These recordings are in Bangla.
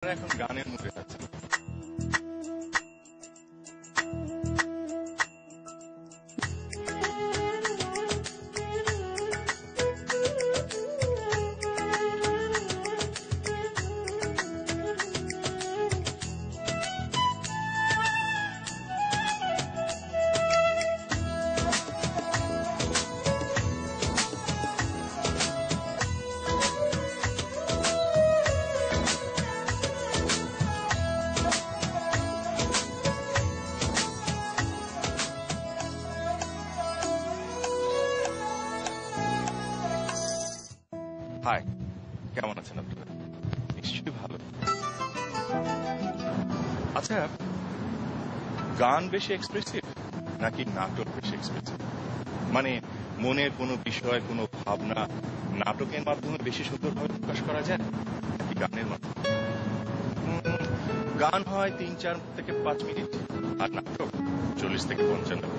এখন গানের মুখে আছে। হাই, কেমন আছেন আপনারা? নিশ্চয়ই ভালো। আচ্ছা, গান বেশি এক্সপ্রেসিভ নাকি নাটক বেশি এক্সপ্রেসিভ? মানে মনের কোনো বিষয়, কোনো ভাবনা নাটকের মাধ্যমে বেশি সুন্দরভাবে প্রকাশ করা যায় নাকি গানের মাধ্যমে? গান হয় 3-4 থেকে 5 মিনিট, আর নাটক 40 থেকে 55 মিনিট।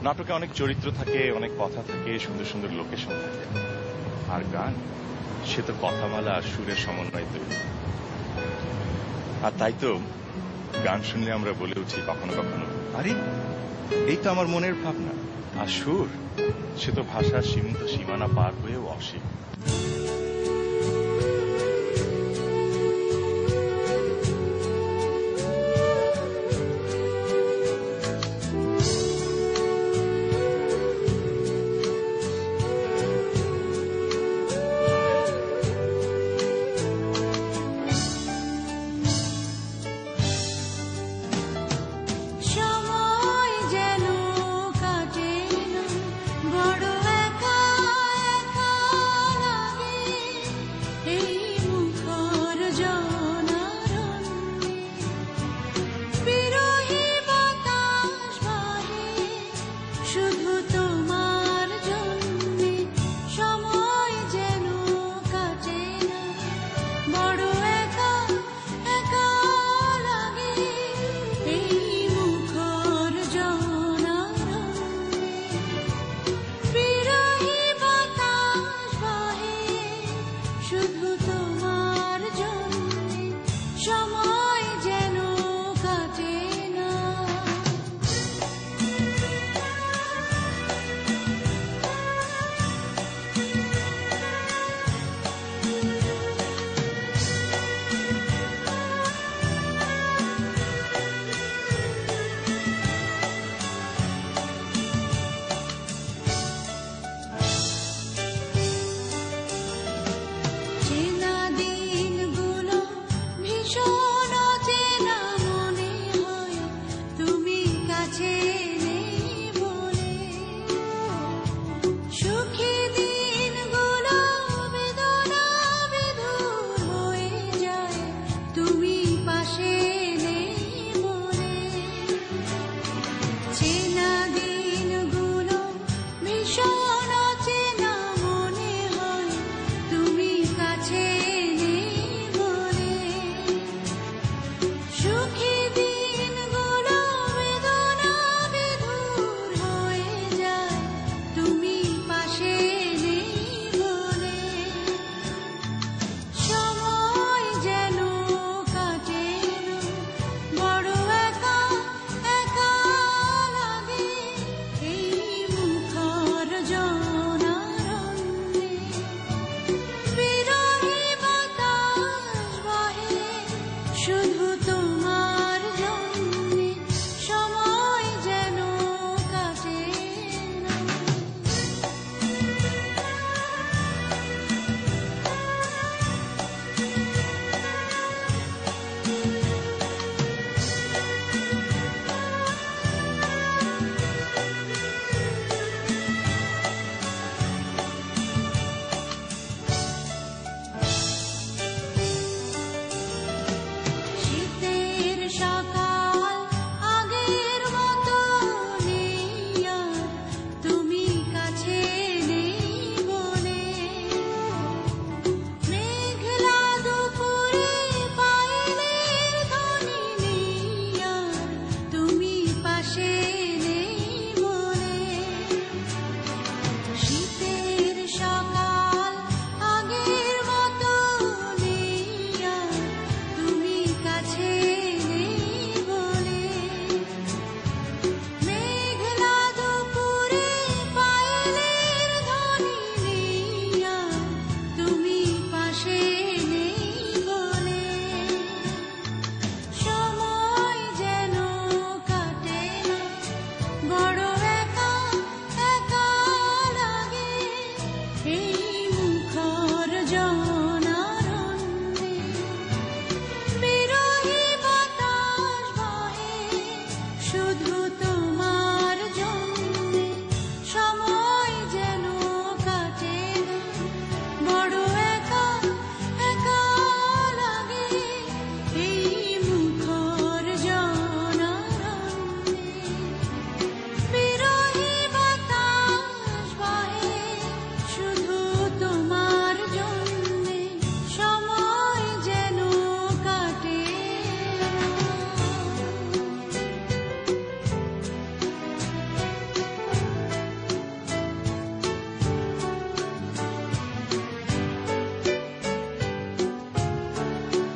নাটকে অনেক চরিত্র থাকে, অনেক কথা থাকে, সুন্দর সুন্দর লোকেশন থাকে। আর গান, সে তো কথামালা আর সুরের সমন্বয় তৈরি। আর তাই তো গান শুনলে আমরা বলে উঠি কখনো কখনো, আরে এই তো আমার মনের ভাবনা। আর সুর, সে তো ভাষার সীমিত সীমানা পার হয়েও অসীম।